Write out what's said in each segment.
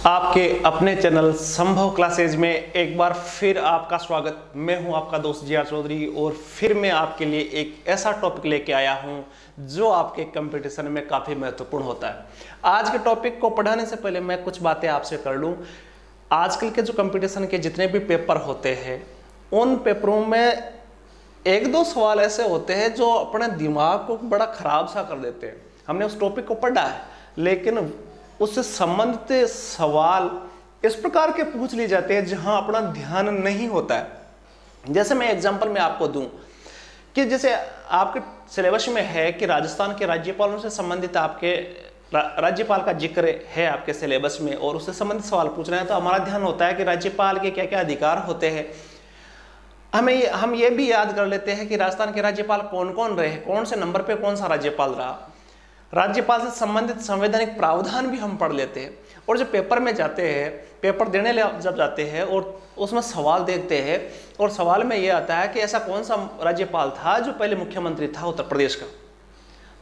आपके अपने चैनल संभव क्लासेज में एक बार फिर आपका स्वागत। मैं हूं आपका दोस्त जी आर चौधरी और फिर मैं आपके लिए एक ऐसा टॉपिक लेके आया हूं जो आपके कंपटीशन में काफ़ी महत्वपूर्ण होता है। आज के टॉपिक को पढ़ाने से पहले मैं कुछ बातें आपसे कर लूं। आजकल के जो कंपटीशन के जितने भी पेपर होते हैं उन पेपरों में एक दो सवाल ऐसे होते हैं जो अपने दिमाग को बड़ा खराब सा कर देते हैं। हमने उस टॉपिक को पढ़ा है लेकिन उससे संबंधित सवाल इस प्रकार के पूछ लिए जाते हैं जहां अपना ध्यान नहीं होता है। जैसे मैं एग्जांपल में आपको दूं कि जैसे आपके सिलेबस में है कि राजस्थान के राज्यपालों से संबंधित आपके राज्यपाल का जिक्र है आपके सिलेबस में और उससे संबंधित सवाल पूछ रहे हैं, तो हमारा ध्यान होता है कि राज्यपाल के क्या क्या अधिकार होते हैं। हम ये भी याद कर लेते हैं कि राजस्थान के राज्यपाल कौन कौन रहे, कौन से नंबर पे कौन सा राज्यपाल रहा, राज्यपाल से संबंधित संवैधानिक प्रावधान भी हम पढ़ लेते हैं। और जब पेपर में जाते हैं, पेपर देने जब जाते हैं और उसमें सवाल देखते हैं और सवाल में ये आता है कि ऐसा कौन सा राज्यपाल था जो पहले मुख्यमंत्री था उत्तर प्रदेश का,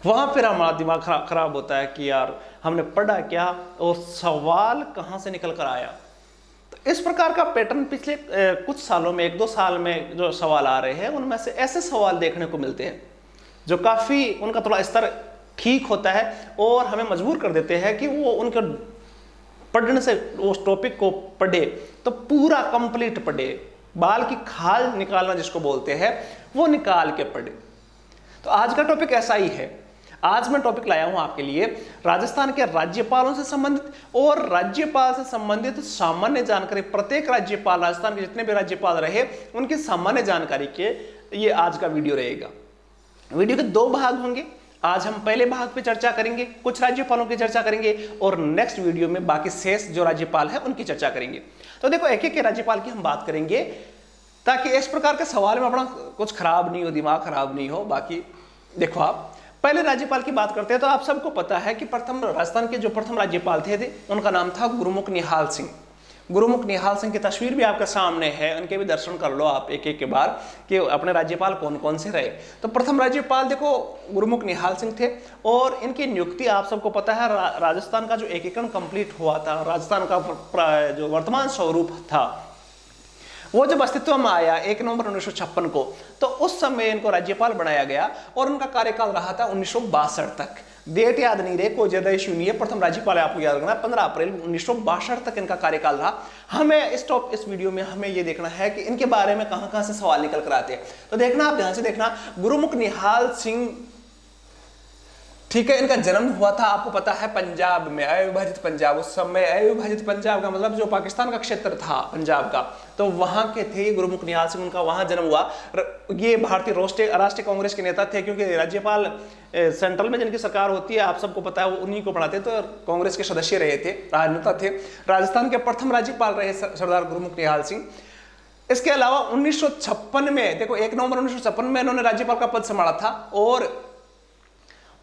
वहाँ फिर हमारा दिमाग खराब होता है कि यार हमने पढ़ा क्या और सवाल कहाँ से निकल कर आया। तो इस प्रकार का पैटर्न पिछले कुछ सालों में, एक दो साल में जो सवाल आ रहे हैं उनमें से ऐसे सवाल देखने को मिलते हैं जो काफ़ी उनका थोड़ा स्तर ठीक होता है और हमें मजबूर कर देते हैं कि वो उनके पढ़ने से उस टॉपिक को पढ़े तो पूरा कंप्लीट पढ़े, बाल की खाल निकालना जिसको बोलते हैं वो निकाल के पढ़े। तो आज का टॉपिक ऐसा ही है। आज मैं टॉपिक लाया हूं आपके लिए राजस्थान के राज्यपालों से संबंधित और राज्यपाल से संबंधित सामान्य जानकारी। प्रत्येक राज्यपाल, राजस्थान के जितने भी राज्यपाल रहे उनकी सामान्य जानकारी के ये आज का वीडियो रहेगा। वीडियो के दो भाग होंगे। आज हम पहले भाग पे चर्चा करेंगे, कुछ राज्यपालों की चर्चा करेंगे और नेक्स्ट वीडियो में बाकी शेष जो राज्यपाल है उनकी चर्चा करेंगे। तो देखो एक एक राज्यपाल की हम बात करेंगे ताकि इस प्रकार के सवाल में अपना कुछ खराब नहीं हो, दिमाग खराब नहीं हो। बाकी देखो आप पहले राज्यपाल की बात करते हैं तो आप सबको पता है कि राजस्थान के जो प्रथम राज्यपाल थे उनका नाम था गुरुमुख निहाल सिंह। गुरुमुख निहाल सिंह की तस्वीर भी आपके सामने है, उनके भी दर्शन कर लो आप एक एक के बार कि अपने राज्यपाल कौन कौन से रहे। तो प्रथम राज्यपाल देखो गुरुमुख निहाल सिंह थे और इनकी नियुक्ति आप सबको पता है राजस्थान का जो एकीकरण कंप्लीट हुआ था, राजस्थान का जो वर्तमान स्वरूप था वो जब अस्तित्व में आया 1 नवंबर 1956 को, तो उस समय इनको राज्यपाल बनाया गया और उनका कार्यकाल रहा था 1962 तक। डेट याद नहीं रहे, कोई ज्यादा इश्यू नहीं है। प्रथम राज्यपाल आपको याद रखना 15 अप्रैल 1962 तक इनका कार्यकाल रहा। हमें इस वीडियो में हमें ये देखना है कि इनके बारे में कहां कहां से सवाल निकल कर आते हैं। तो देखना, आप ध्यान से देखना। गुरुमुख निहाल सिंह, ठीक है, इनका जन्म हुआ था आपको पता है पंजाब में, अविभाजित पंजाब। उस समय अविभाजित पंजाब का मतलब जो पाकिस्तान का क्षेत्र था पंजाब का, तो वहां के थे गुरुमुख निहाल सिंह। उनका वहां जन्म हुआ। ये भारतीय राष्ट्रीय कांग्रेस के नेता थे क्योंकि राज्यपाल सेंट्रल में जिनकी सरकार होती है आप सबको पता है वो उन्हीं को बनाते, तो कांग्रेस के सदस्य रहे थे, राजनेता थे। राजस्थान के प्रथम राज्यपाल रहे सरदार गुरुमुख निहाल सिंह। इसके अलावा 1956 में देखो 1 नवंबर 1956 में इन्होंने राज्यपाल का पद संभाला था और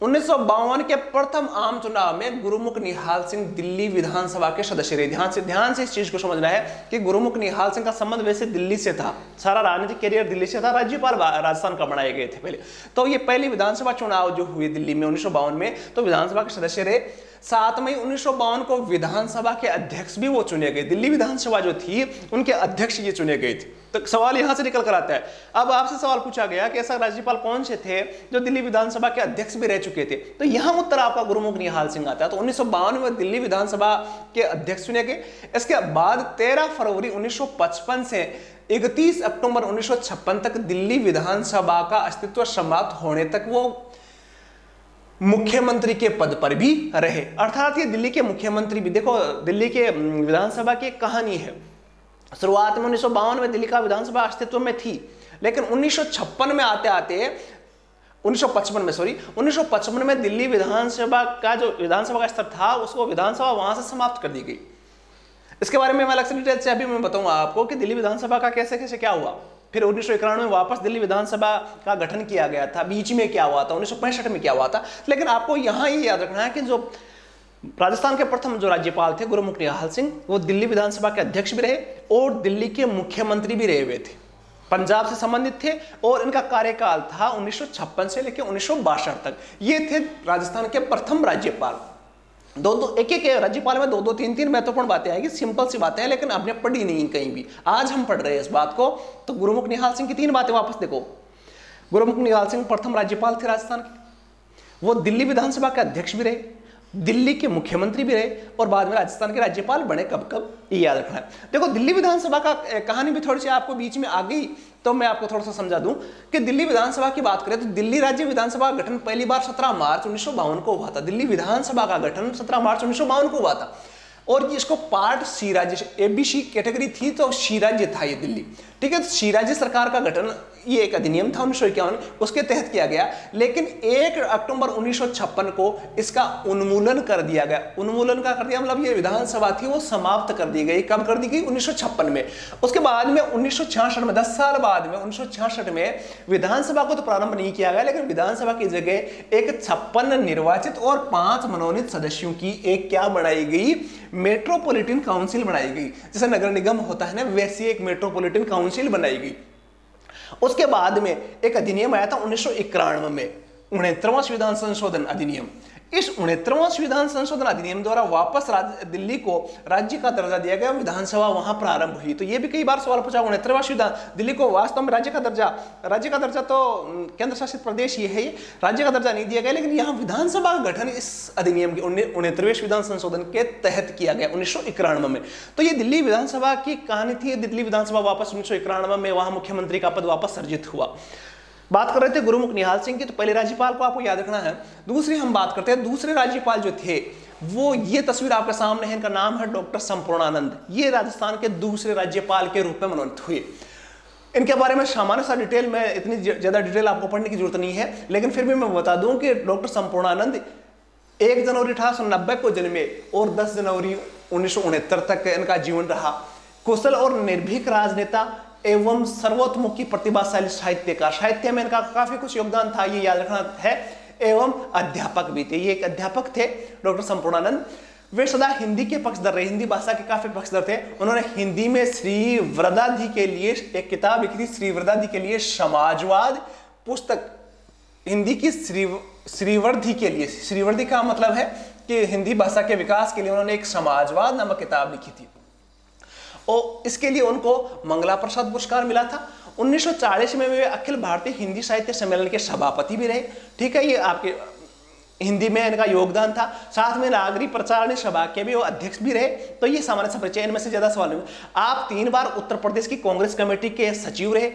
1952 के प्रथम आम चुनाव में गुरुमुख निहाल सिंह दिल्ली विधानसभा के सदस्य रहे। ध्यान से इस चीज को समझना है कि गुरुमुख निहाल सिंह का संबंध वैसे दिल्ली से था, सारा राजनीतिक कैरियर दिल्ली से था। राज्यपाल राजस्थान का बनाए गए थे पहले। तो ये पहली विधानसभा चुनाव जो हुए दिल्ली में 1952 में, तो विधानसभा के सदस्य रहे। 7 मई 1952 को विधानसभा के अध्यक्ष भी वो चुने गए। दिल्ली विधानसभा जो थी उनके अध्यक्ष ये चुने गए थे। तो सवाल यहां से निकल कर आता है। अब आपसे सवाल पूछा गया कि ऐसा राज्यपाल कौन से थे जो दिल्ली विधानसभा के अध्यक्ष भी रह चुके थे, तो यहां उत्तर आपका गुरुमुख निहाल सिंह आता है। तो 1952 में दिल्ली विधानसभा के अध्यक्ष चुने गए। इसके बाद 13 फरवरी 1955 से 31 अक्टूबर 1956 तक दिल्ली विधानसभा का अस्तित्व समाप्त होने तक वो मुख्यमंत्री के पद पर भी रहे। अर्थात ये दिल्ली के मुख्यमंत्री भी, देखो दिल्ली के विधानसभा की कहानी है। शुरुआत में 1952 में दिल्ली का विधानसभा अस्तित्व में थी, लेकिन 1956 में आते आते 1955 में दिल्ली विधानसभा का जो विधानसभा का स्तर था उसको विधानसभा वहां से समाप्त कर दी गई। इसके बारे में मैं अलग से डिटेल से अभी मैं बताऊंगा आपको कि दिल्ली विधानसभा का कैसे कैसे क्या हुआ। फिर 1991 में वापस दिल्ली विधानसभा का गठन किया गया था। बीच में क्या हुआ था, 1965 में क्या हुआ था। लेकिन आपको यहां ये याद रखना है कि जो राजस्थान के प्रथम जो राज्यपाल थे गुरुमुख निहाल सिंह, वो दिल्ली विधानसभा के अध्यक्ष भी रहे और दिल्ली के मुख्यमंत्री भी रहे हुए थे, पंजाब से संबंधित थे। और इनका कार्यकाल था 1956 से लेकर 1962 तक। ये थे राजस्थान के प्रथम राज्यपाल। एक एक राज्यपाल में दो दो तीन तीन महत्वपूर्ण बातें आएगी, सिंपल सी बातें हैं, लेकिन आपने पढ़ी नहीं कहीं भी। आज हम पढ़ रहे हैं इस बात को। तो गुरुमुख निहाल सिंह की 3 बातें वापस देखो। गुरुमुख निहाल सिंह प्रथम राज्यपाल थे राजस्थान के, वो दिल्ली विधानसभा के अध्यक्ष भी रहे, दिल्ली के मुख्यमंत्री भी रहे और बाद में राजस्थान के राज्यपाल बने। कब कब, ये याद रखना है। देखो दिल्ली विधानसभा का कहानी भी थोड़ी सी आपको बीच में आ गई, तो मैं आपको थोड़ा सा समझा दूं कि दिल्ली विधानसभा की बात करें तो दिल्ली राज्य विधानसभा का गठन पहली बार 17 मार्च 1952 को हुआ था। दिल्ली विधानसभा का गठन 17 मार्च 1952 को हुआ था और इसको पार्ट सी राज्य, एबीसी कैटेगरी थी तो सी राज्य था ये दिल्ली, ठीक है। तो सी राज्य सरकार का गठन, ये एक अधिनियम था 1951, उसके तहत किया गया। लेकिन 1 अक्टूबर 1956 को इसका उन्मूलन कर दिया गया। उन्मूलन का कर दिया मतलब ये विधानसभा थी वो समाप्त कर दी गई। कब कर दी गई? 1956 में। उसके बाद में 1966 में, 10 साल बाद में 1966 में विधानसभा को तो प्रारंभ नहीं किया गया, लेकिन विधानसभा की जगह एक 56 निर्वाचित और 5 मनोनीत सदस्यों की एक क्या बनाई गई? मेट्रोपॉलिटन काउंसिल बनाई गई। जैसे नगर निगम होता है ना, वैसी एक मेट्रोपॉलिटन काउंसिल बनाई गई। उसके बाद में एक अधिनियम आया था 1991 में, 69वां संविधान संशोधन अधिनियम। इस 69वां संविधान संशोधन अधिनियम द्वारा वापस दिल्ली को राज्य का दर्जा दिया गया, विधानसभा वहां प्रारंभ हुई। तो ये भी कई बार सवाल पूछा, 69वां संविधान, दिल्ली को वास्तव में राज्य का दर्जा तो केंद्र शासित प्रदेश ये है, राज्य का दर्जा नहीं दिया गया, लेकिन यहाँ विधानसभा का गठन इस अधिनियम के 69वें संविधान संशोधन के तहत किया गया 1991 में। तो ये दिल्ली विधानसभा की कहानी थी। दिल्ली विधानसभा वापस 1991 में वहां मुख्यमंत्री का पद वापस सर्जित हुआ। बात कर रहे थे गुरुमुख निहाल सिंह की, तो पहले राज्यपाल को आपको याद रखना है। दूसरी हम बात करते हैं, दूसरे राज्यपाल जो थे वो, ये तस्वीर आपके सामने है, इनका नाम है डॉक्टर संपूर्णानंद। ये राजस्थान के दूसरे राज्यपाल के रूप में मनोनीत हुए। इनके बारे में सामान्य सा डिटेल, मैं इतनी ज्यादा डिटेल आपको पढ़ने की जरूरत नहीं है, लेकिन फिर भी मैं बता दूं कि डॉक्टर संपूर्णानंद 1 जनवरी 1890 को जन्मे और 10 जनवरी 1969 तक इनका जीवन रहा। कुशल और निर्भीक राजनेता एवं सर्वतोमुखी प्रतिभाशाली साहित्यकार, साहित्य में इनका काफी कुछ योगदान था, ये याद रखना है। एवं अध्यापक भी थे, ये एक अध्यापक थे डॉक्टर संपूर्णानंद। वे सदा हिंदी के पक्षधर रहे, हिंदी भाषा के काफी पक्षधर थे। उन्होंने हिंदी में श्री वरदादी के लिए एक किताब लिखी थी, श्री वरदादी के लिए समाजवाद पुस्तक, हिंदी की श्रीवर्धि के लिए। श्रीवर्धि का मतलब है कि हिंदी भाषा के विकास के लिए उन्होंने एक समाजवाद नामक किताब लिखी थी और इसके लिए उनको मंगला प्रसाद पुरस्कार मिला था। 1940 में वे अखिल भारतीय हिंदी साहित्य सम्मेलन के सभापति भी रहे, ठीक है। ये आपके हिंदी में इनका योगदान था। साथ में नागरिक प्रचार सभा के भी वो अध्यक्ष भी रहे। तो ये सामान्य सा परिचय, इनमें से ज्यादा सवाल नहीं। आप 3 बार उत्तर प्रदेश की कांग्रेस कमेटी के सचिव रहे।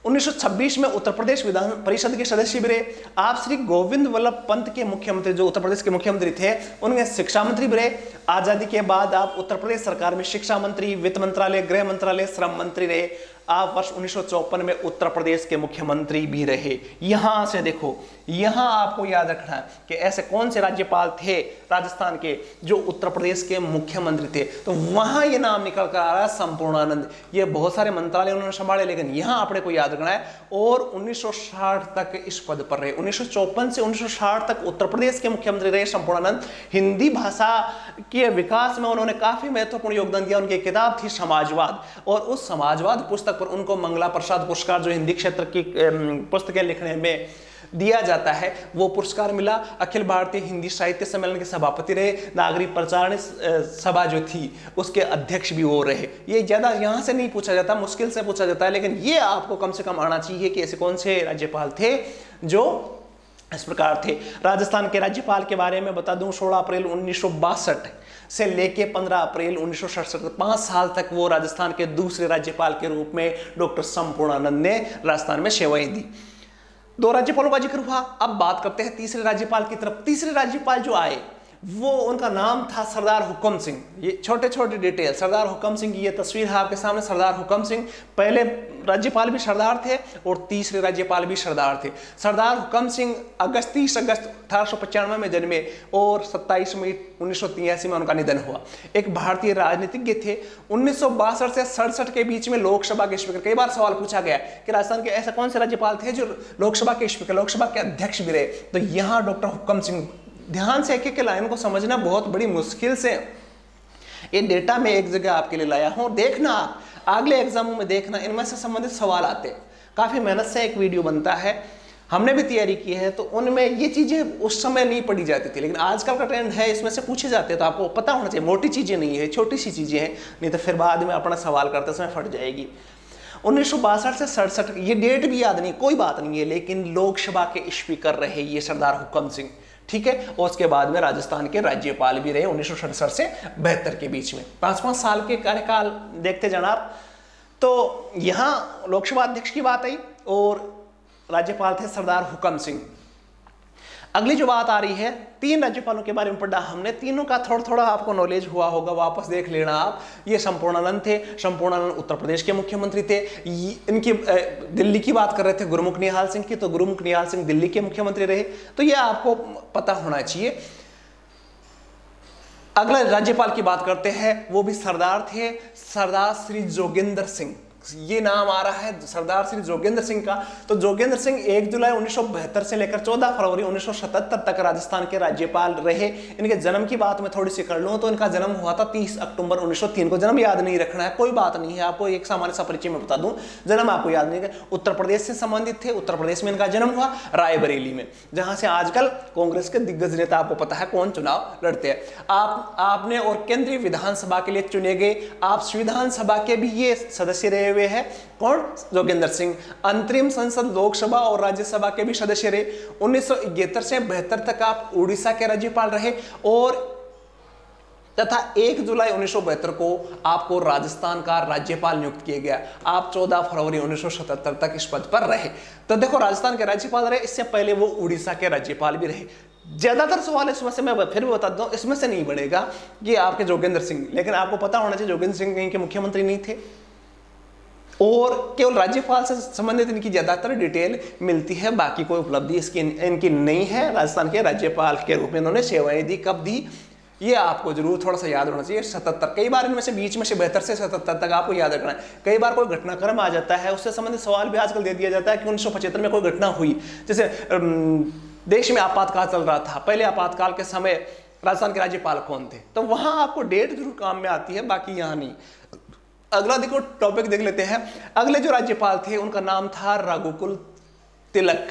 1926 में उत्तर प्रदेश विधान परिषद के सदस्य भी रहे। आप श्री गोविंद वल्लभ पंत के मुख्यमंत्री, जो उत्तर प्रदेश के मुख्यमंत्री थे, उनके शिक्षा मंत्री भी रहे। आजादी के बाद आप उत्तर प्रदेश सरकार में शिक्षा मंत्री, वित्त मंत्रालय, गृह मंत्रालय, श्रम मंत्री रहे। आप वर्ष 1954 में उत्तर प्रदेश के मुख्यमंत्री भी रहे। यहां से देखो, यहां आपको याद रखना है कि ऐसे कौन से राज्यपाल थे राजस्थान के जो उत्तर प्रदेश के मुख्यमंत्री थे। तो वहां ये नाम निकल कर आ रहा है संपूर्णानंद। ये बहुत सारे मंत्रालय उन्होंने संभाले, लेकिन यहां आपने को याद रखना है। और 1960 तक इस पद पर रहे, 1954 से 1960 तक उत्तर प्रदेश के मुख्यमंत्री रहे संपूर्णानंद। हिंदी भाषा के विकास में उन्होंने काफी महत्वपूर्ण योगदान दिया। उनकी किताब थी समाजवाद, और उस समाजवाद पुस्तक पर उनको मंगला प्रसाद पुरस्कार, जो हिंदी क्षेत्र की पुस्तकें लिखने में दिया जाता है, वो पुरस्कार मिला। अखिल भारतीय हिंदी साहित्य सम्मेलन के सभापति रहे। नागरिक प्रचार सभा जो थी उसके अध्यक्ष भी वो रहे। ये ज्यादा यहां से नहीं पूछा जाता, मुश्किल से पूछा जाता है, लेकिन ये आपको कम से कम आना चाहिए कि ऐसे कौन से राज्यपाल थे जो इस प्रकार थे। राजस्थान के राज्यपाल के बारे में बता दूं, 16 अप्रैल 1962 से लेके 15 अप्रैल 1967, 5 साल तक वो राजस्थान के दूसरे राज्यपाल के रूप में डॉक्टर संपूर्णानंद ने राजस्थान में सेवाएं दी। 2 राज्यपालों का जिक्र हुआ। अब बात करते हैं तीसरे राज्यपाल की तरफ। तीसरे राज्यपाल जो आए वो, उनका नाम था सरदार हुकम सिंह। ये छोटे छोटे डिटेल, सरदार हुकम सिंह की ये तस्वीर है आपके सामने। सरदार हुकम सिंह पहले राज्यपाल भी सरदार थे और तीसरे राज्यपाल भी सरदार थे। सरदार हुकम सिंह 30 अगस्त 1895 में जन्मे और 27 मई 1983 में उनका निधन हुआ। एक भारतीय राजनीतिज्ञ थे। 1962 से 67 के बीच में लोकसभा के स्पीकर। कई बार सवाल पूछा गया कि राजस्थान के ऐसे कौन से राज्यपाल थे जो लोकसभा के स्पीकर, लोकसभा के अध्यक्ष भी रहे। तो यहाँ डॉक्टर हुकम सिंह, ध्यान से एक लाइन को समझना बहुत बड़ी मुश्किल से, ये डेटा में एक जगह आपके लिए लाया हूं। देखना, अगले एग्जामों में देखना, इनमें से संबंधित सवाल आते हैं। काफी मेहनत से एक वीडियो बनता है। हमने भी तैयारी की है, तो उनमें ये चीजें उस समय नहीं पढ़ी जाती थी, लेकिन आजकल का ट्रेंड है इसमें से पूछे जाते हैं, तो आपको पता होना चाहिए। मोटी चीजें नहीं है, छोटी सी चीजें हैं, नहीं तो फिर बाद में अपना सवाल करते समय फट जाएगी। 1962 से 67, ये डेट भी याद नहीं, कोई बात नहीं है, लेकिन लोकसभा के स्पीकर रहे ये सरदार हुक्म सिंह, ठीक है। और उसके बाद में राजस्थान के राज्यपाल भी रहे 1967 से 72 के बीच में, 5-5 साल के कार्यकाल देखते जाना आप। तो यहां लोकसभा अध्यक्ष की बात आई और राज्यपाल थे सरदार हुक्म सिंह। अगली जो बात आ रही है, 3 राज्यपालों के बारे में पढ़ा हमने, तीनों का थोड़ा थोड़ा आपको नॉलेज हुआ होगा, वापस देख लेना आप। ये संपूर्णानंद थे, संपूर्णानंद उत्तर प्रदेश के मुख्यमंत्री थे। इनकी दिल्ली की बात कर रहे थे गुरुमुख निहाल सिंह की, तो गुरुमुख निहाल सिंह दिल्ली के मुख्यमंत्री रहे, तो ये आपको पता होना चाहिए। अगला राज्यपाल की बात करते हैं, वो भी सरदार थे, सरदार श्री जोगेंद्र सिंह। ये नाम आ रहा है सरदार श्री जोगेंद्र सिंह का। तो जोगेंद्र सिंह 1 जुलाई 1972 से लेकर 14 फरवरी 1977 तक राजस्थान के राज्यपाल रहे। इनके जन्म की बात मैं थोड़ी सी कर लूं तो इनका जन्म हुआ था 30 अक्टूबर 1903 को। जन्म याद नहीं रखना है, कोई बात नहीं है, आपको एक सामान्य सा परिचय में बता दूं, जन्म आपको याद नहीं है। उत्तर प्रदेश से संबंधित थे, उत्तर प्रदेश में इनका जन्म हुआ रायबरेली में, जहां से आजकल कांग्रेस के दिग्गज नेता, आपको पता है कौन चुनाव लड़ते हैं। आपने और केंद्रीय विधानसभा के लिए चुने गए, आप संविधान सभा के भी ये सदस्य रहे हुए हैं। कौन? जोगेंद्र सिंह। अंतरिम संसद, लोकसभा और राज्यसभा के भी सदस्य रहे। 1971 से 72 तक आप उड़ीसा के राज्यपाल रहे और तथा 1 जुलाई 1972 को आपको राजस्थान का राज्यपाल नियुक्त किया गया। आप 14 फरवरी 1977 तक इस पद पर रहे। तो देखो, राजस्थान के राज्यपाल रहे, इससे पहले वो उड़ीसा के राज्यपाल भी रहे। ज्यादातर सवाल इसमें से मैं फिर भी बता दूं, इसमें से नहीं बढ़ेगा कि आपके जोगेंद्र सिंह, लेकिन आपको पता होना चाहिए जोगेंद्र सिंह कहीं के मुख्यमंत्री नहीं थे और केवल राज्यपाल से संबंधित इनकी ज्यादातर डिटेल मिलती है, बाकी कोई उपलब्धि इनकी नहीं है। राजस्थान के राज्यपाल के रूप में इन्होंने सेवाएं दी, कब दी ये आपको जरूर थोड़ा सा याद होना चाहिए। 77, कई बार इनमें से बीच में से 72 से 77 तक आपको याद रखना है। कई बार कोई घटनाक्रम आ जाता है, उससे संबंधित सवाल भी आजकल दे दिया जाता है कि 1975 में कोई घटना हुई, जैसे देश में आपातकाल चल रहा था, पहले आपातकाल के समय राजस्थान के राज्यपाल कौन थे, तो वहां आपको डेट जरूर काम में आती है, बाकी यहां नहीं। अगला देखो टॉपिक देख लेते हैं। अगले जो राज्यपाल थे उनका नाम था रघुकुल तिलक।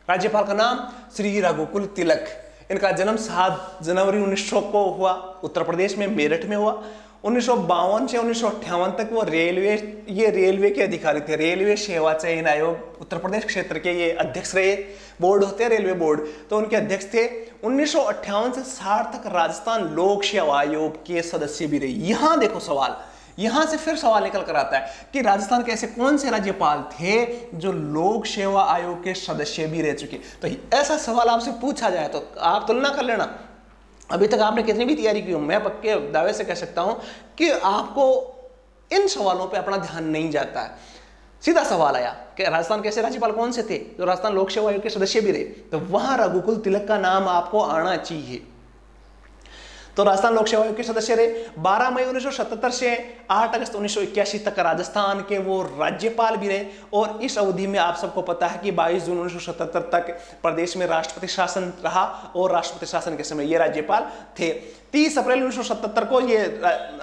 राज्यपाल का नाम श्री रघुकुल तिलक। इनका जन्म 7 जनवरी 1900 को हुआ, उत्तर प्रदेश में मेरठ में हुआ। 1952 से 1958 तक वो रेलवे के अधिकारी थे। रेलवे सेवा चयन आयोग उत्तर प्रदेश क्षेत्र के ये अध्यक्ष रहे। बोर्ड होते हैं रेलवे बोर्ड, तो उनके अध्यक्ष थे। 1958 से 60 तक राजस्थान लोक सेवा आयोग के सदस्य भी रहे। यहां देखो सवाल, यहां से फिर सवाल निकल कर आता है कि राजस्थान के ऐसे कौन से राज्यपाल थे जो लोक सेवा आयोग के सदस्य भी रह चुके। तो ऐसा सवाल आपसे पूछा जाए तो आप तुलना कर लेना। अभी तक आपने कितनी भी तैयारी की हो, मैं पक्के दावे से कह सकता हूं कि आपको इन सवालों पे अपना ध्यान नहीं जाता है। सीधा सवाल आया कि राजस्थान के ऐसे राज्यपाल कौन से थे जो राजस्थान लोक सेवा आयोग के सदस्य भी रहे, तो वहां रघुकुल तिलक का नाम आपको आना चाहिए। तो राजस्थान लोक सेवा आयोग के सदस्य रहे। 12 मई 1977 से 8 अगस्त 1981 तक राजस्थान के वो राज्यपाल भी रहे। और इस अवधि में आप सबको पता है कि 22 जून 1977 तक प्रदेश में राष्ट्रपति शासन रहा और राष्ट्रपति शासन के समय ये राज्यपाल थे। 30 अप्रैल 1977 को ये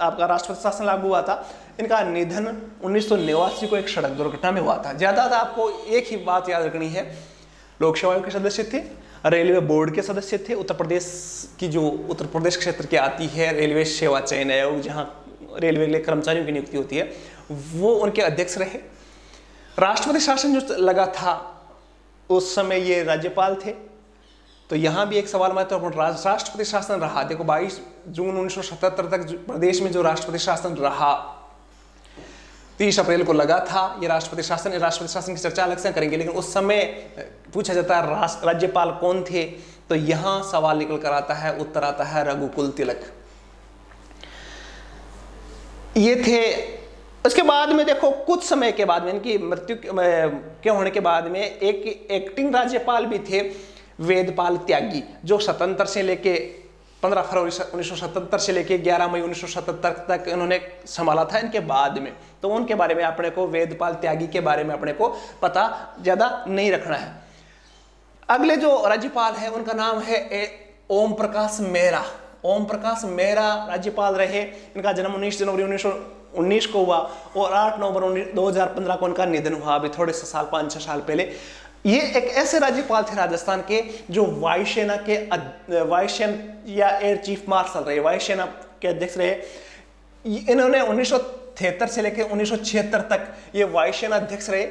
आपका राष्ट्रपति शासन लागू हुआ था। इनका निधन 1989 को एक सड़क दुर्घटना में हुआ था। ज्यादा आपको एक ही बात याद रखनी है, लोक सेवा आयोग के सदस्य थे, रेलवे बोर्ड के सदस्य थे। उत्तर प्रदेश की जो उत्तर प्रदेश क्षेत्र की आती है रेलवे सेवा चयन आयोग, जहां रेलवे के लिए कर्मचारियों की नियुक्ति होती है, वो उनके अध्यक्ष रहे। राष्ट्रपति शासन जो लगा था उस समय ये राज्यपाल थे। तो यहां भी एक सवाल महत्वपूर्ण, राष्ट्रपति शासन रहा। देखो 22 जून 1977 तक प्रदेश में जो राष्ट्रपति शासन रहा, 30 अप्रैल को लगा था ये राष्ट्रपति शासन की चर्चा अलग से करेंगे, लेकिन उस समय पूछा जाता है राज्यपाल कौन थे, तो यहां सवाल निकल कर आता है, उत्तर आता है रघुकुल तिलक। ये थे। उसके बाद में देखो कुछ समय के बाद में, इनकी मृत्यु के होने के बाद में एक एक्टिंग राज्यपाल भी थे, वेदपाल त्यागी, जो 77 से लेके 15 फरवरी 1977 से लेके 11 मई 1977 तक इन्होंने संभाला था। इनके बाद में तो उनके बारे में अपने को, वेदपाल त्यागी के बारे में अपने को पता ज्यादा नहीं रखना है। अगले जो राज्यपाल है उनका नाम है ओम प्रकाश मेहरा। ओम प्रकाश मेहरा राज्यपाल रहे। इनका जन्म 19 जनवरी 1919 को हुआ और 8 नवंबर 2015 को उनका निधन हुआ, अभी थोड़े से साल 5-6 साल पहले। ये एक ऐसे राज्यपाल थे राजस्थान के जो वायुसेना के वायुसेना या एयर चीफ मार्शल रहे, वायुसेना के अध्यक्ष रहे। इन्होंने 1973 से लेकर 1976 तक ये वायुसेना अध्यक्ष रहे।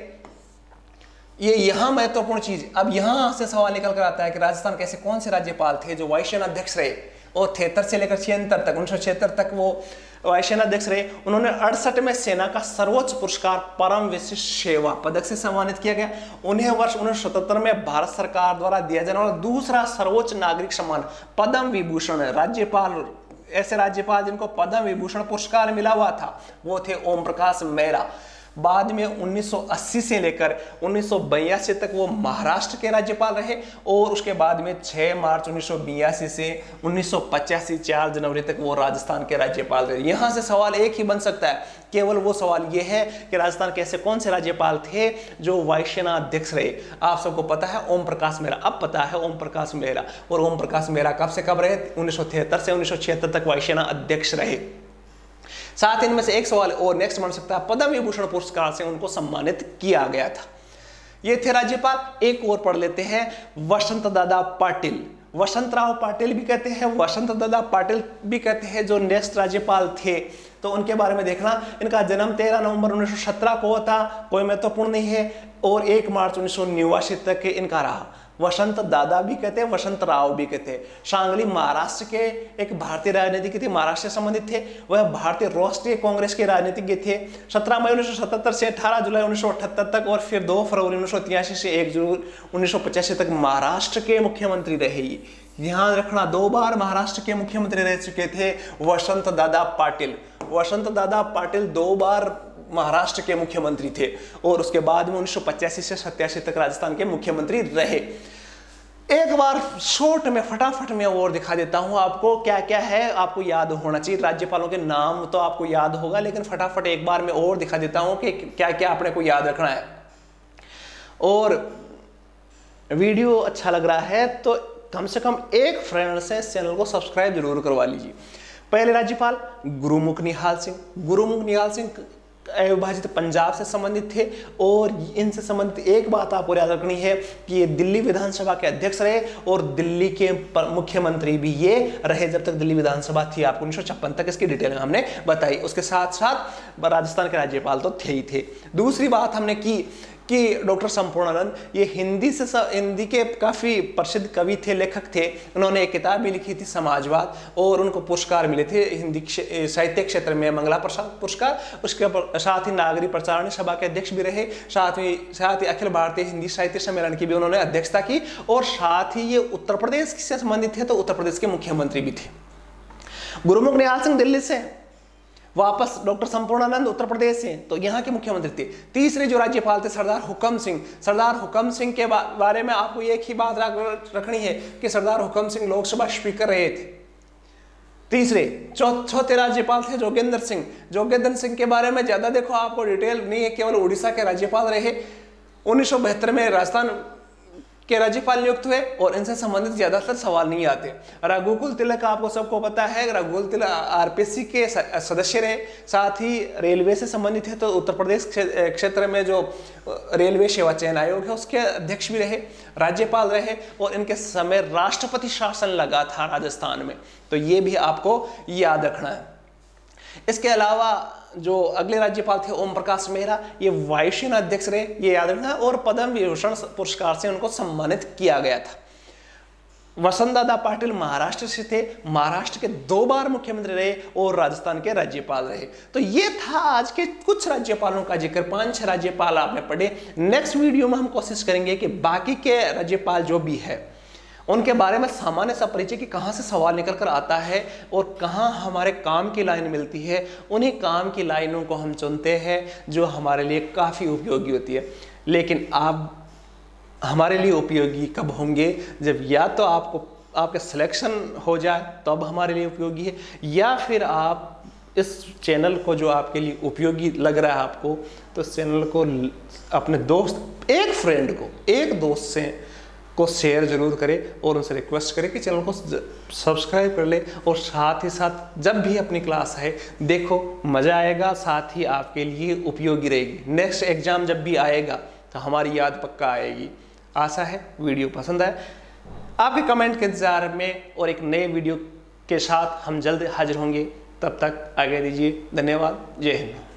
ये यहां महत्वपूर्ण चीज, अब यहां से सवाल निकल कर आता है कि राजस्थान के ऐसे कौन से राज्यपाल थे जो वायुसेना अध्यक्ष रहे और 73 से लेकर 76 तक 1976 तक वो वायुसेना अध्यक्ष रहे। उन्होंने 68 में सेना का सर्वोच्च पुरस्कार परम विशिष्ट सेवा पदक से सम्मानित किया गया। उन्हें वर्ष 1977 में भारत सरकार द्वारा दिया जाने वाला दूसरा सर्वोच्च नागरिक सम्मान पद्म विभूषण, राज्यपाल, ऐसे राज्यपाल जिनको पद्म विभूषण पुरस्कार मिला हुआ था वो थे ओम प्रकाश मेहरा। बाद में 1980 से लेकर 1982 तक वो महाराष्ट्र के राज्यपाल रहे और उसके बाद में 6 मार्च 1982 से 1985 4 जनवरी तक वो राजस्थान के राज्यपाल रहे। यहाँ से सवाल एक ही बन सकता है, केवल वो सवाल ये है कि राजस्थान के ऐसे कौन से राज्यपाल थे जो वायुसेना अध्यक्ष रहे। आप सबको पता है ओम प्रकाश मेहरा, अब पता है ओम प्रकाश मेहरा। और ओम प्रकाश मेहरा कब से कब रहे? 1973 से 1976 तक वायुसेना अध्यक्ष रहे। साथ इनमें से एक सवाल और नेक्स्ट बन सकता है, पद्म विभूषण पुरस्कार से उनको सम्मानित किया गया था। ये थे राज्यपाल। एक और पढ़ लेते हैं, वसंत दादा पाटिल, वसंतराव पाटिल भी कहते हैं, वसंत दादा पाटिल भी कहते हैं, जो नेक्स्ट राज्यपाल थे। तो उनके बारे में देखना, इनका जन्म 13 नवंबर 1917 को होता, कोई महत्वपूर्ण नहीं है, और 1 मार्च 1989 तक इनका रहा। वसंत दादा भी कहते हैं, वसंत राव भी कहते हैं। सांगली महाराष्ट्र के एक भारतीय राजनीतिज्ञ थे, महाराष्ट्र से संबंधित थे। वह भारतीय राष्ट्रीय कांग्रेस के राजनीतिज्ञ थे। 17 मई 1977 से 18 जुलाई 1978 तक और फिर 2 फरवरी 1983 से 1 जून 1985 तक महाराष्ट्र के मुख्यमंत्री रहे। ध्यान रखना, 2 बार महाराष्ट्र के मुख्यमंत्री रह चुके थे वसंत दादा पाटिल। वसंत दादा पाटिल 2 बार महाराष्ट्र के मुख्यमंत्री थे और उसके बाद में 1985 से 87 तक राजस्थान के मुख्यमंत्री रहे। एक बार शॉर्ट में फटाफट में और दिखा देता हूं आपको क्या क्या है, आपको याद होना चाहिए। राज्यपालों के नाम तो आपको याद होगा, लेकिन फटाफट एक बार मैं और दिखा देता हूं कि क्या क्या अपने को याद रखना है। और वीडियो अच्छा लग रहा है तो कम से कम एक फ्रेंड से इस चैनल को सब्सक्राइब जरूर करवा लीजिए। पहले राज्यपाल गुरुमुख निहाल सिंह। गुरुमुख निहाल सिंह अविभाजित पंजाब से संबंधित थे और इनसे संबंधित एक बात आपको याद रखनी है कि ये दिल्ली विधानसभा के अध्यक्ष रहे और दिल्ली के मुख्यमंत्री भी ये रहे जब तक दिल्ली विधानसभा थी। आपको 1956 तक इसकी डिटेल हमने बताई। उसके साथ साथ राजस्थान के राज्यपाल तो थे ही थे। दूसरी बात हमने की कि डॉक्टर संपूर्णानंद, ये हिंदी के काफ़ी प्रसिद्ध कवि थे, लेखक थे। उन्होंने एक किताब भी लिखी थी समाजवाद और उनको पुरस्कार मिले थे हिंदी साहित्य क्षेत्र में, मंगला प्रसाद पुरस्कार। उसके साथ ही नागरिक प्रचारणी सभा के अध्यक्ष भी रहे। साथ ही अखिल भारतीय हिंदी साहित्य सम्मेलन की भी उन्होंने अध्यक्षता की और साथ ही ये उत्तर प्रदेश से संबंधित थे तो उत्तर प्रदेश के मुख्यमंत्री भी थे। गुरुमुख निहाल सिंह दिल्ली से, वापस डॉक्टर संपूर्णानंद उत्तर प्रदेश से, तो यहाँ के मुख्यमंत्री थे। तीसरे जो राज्यपाल थे सरदार हुकम सिंह। सरदार हुकम सिंह के बारे में आपको एक ही बात रखनी है कि सरदार हुकम सिंह लोकसभा स्पीकर रहे थे। तीसरे चौथे राज्यपाल थे जोगेंद्र सिंह। जोगेंद्र सिंह के बारे में ज्यादा देखो आपको डिटेल नहीं है, केवल उड़ीसा के राज्यपाल रहे। 1972 में राजस्थान के राज्यपाल नियुक्त हुए और इनसे संबंधित ज्यादातर सवाल नहीं आते। रघुकुल तिलक आपको सबको पता है, रघुकुल तिलक आरपीसी के सदस्य रहे। साथ ही रेलवे से संबंधित है तो उत्तर प्रदेश क्षेत्र में जो रेलवे सेवा चयन आयोग है उसके अध्यक्ष भी रहे, राज्यपाल रहे और इनके समय राष्ट्रपति शासन लगा था राजस्थान में, तो ये भी आपको याद रखना है। इसके अलावा जो अगले राज्यपाल थे ओम प्रकाश मेहरा, ये वायुसेना अध्यक्ष रहे, ये याद रखना। और पद्म विभूषण पुरस्कार से उनको सम्मानित किया गया था। वसंत दादा पाटिल महाराष्ट्र से थे, महाराष्ट्र के 2 बार मुख्यमंत्री रहे और राजस्थान के राज्यपाल रहे। तो ये था आज के कुछ राज्यपालों का जिक्र, 5-6 राज्यपाल आपने पढ़े। नेक्स्ट वीडियो में हम कोशिश करेंगे कि बाकी के राज्यपाल जो भी है उनके बारे में सामान्य सा परिचय कि कहाँ से सवाल निकल कर आता है और कहाँ हमारे काम की लाइन मिलती है। उन्हीं काम की लाइनों को हम चुनते हैं जो हमारे लिए काफ़ी उपयोगी होती है। लेकिन आप हमारे लिए उपयोगी कब होंगे? जब या तो आपके सिलेक्शन हो जाए तब हमारे लिए उपयोगी है, या फिर आप इस चैनल को जो आपके लिए उपयोगी लग रहा है आपको, तो इस चैनल को अपने दोस्त, एक फ्रेंड को, एक दोस्त को शेयर जरूर करें और उनसे रिक्वेस्ट करें कि चैनल को सब्सक्राइब कर ले। और साथ ही साथ जब भी अपनी क्लास है देखो, मज़ा आएगा, साथ ही आपके लिए उपयोगी रहेगी। नेक्स्ट एग्जाम जब भी आएगा तो हमारी याद पक्का आएगी। आशा है वीडियो पसंद आए। आपके कमेंट के इंतजार में और एक नए वीडियो के साथ हम जल्द हाजिर होंगे। तब तक आगे दीजिए। धन्यवाद। जय हिंद।